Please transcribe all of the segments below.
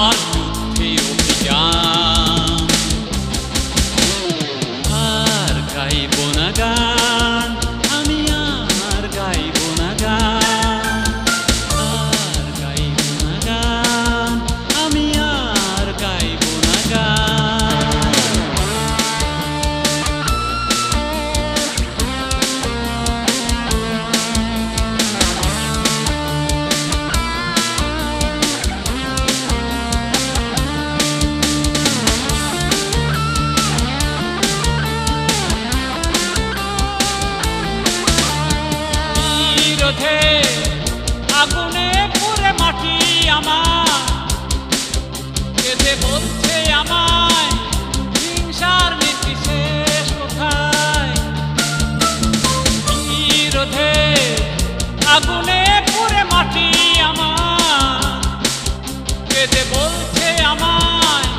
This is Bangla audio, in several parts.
আবার যুদ্ধে অভিযান। আর গাইব না গান, আমি আর গাইব না গান, আর গাইব না গান, আমি আর গাইব না গান। আগুনে পুড়ে মাটি আমার, কেঁদে বলছে আমায় হিংসার নীতি শেষ কোথায়। বিরোধে আগুনে পুড়ে মাটি আমার, কেঁদে বলছে আমায়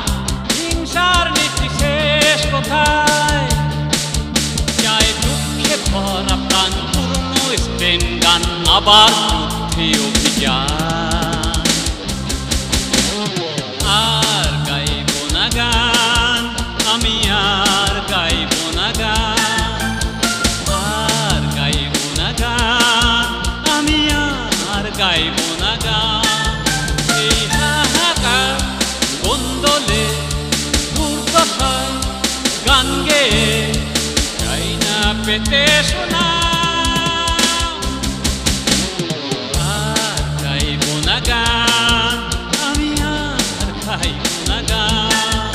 হিংসার নীতি শেষ কোথায়। যায় দুঃখে ভরা প্রাণ পুরনো স্পেন গান, আবার যুদ্ধে অভিযান। আর গাইব না গান, আমি আর গাইব না গান, আর গাইব না গান, আমি আর গাইব না গান। এই হাহাকার গোন্দলে দুর্দশায় গান গেয়ে চাই না পেতে শোনা। গান আমি আর গাইব না গান,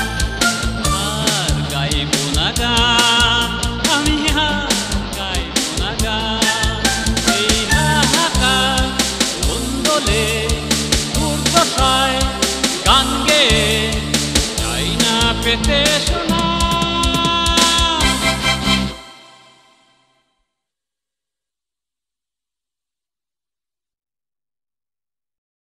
আর গাইব না গান, আমি আর গাইব না গান। এই হাহাকার গোন্দলে দুর্দশায় গান গেয়ে চাই না পেতে শোনা।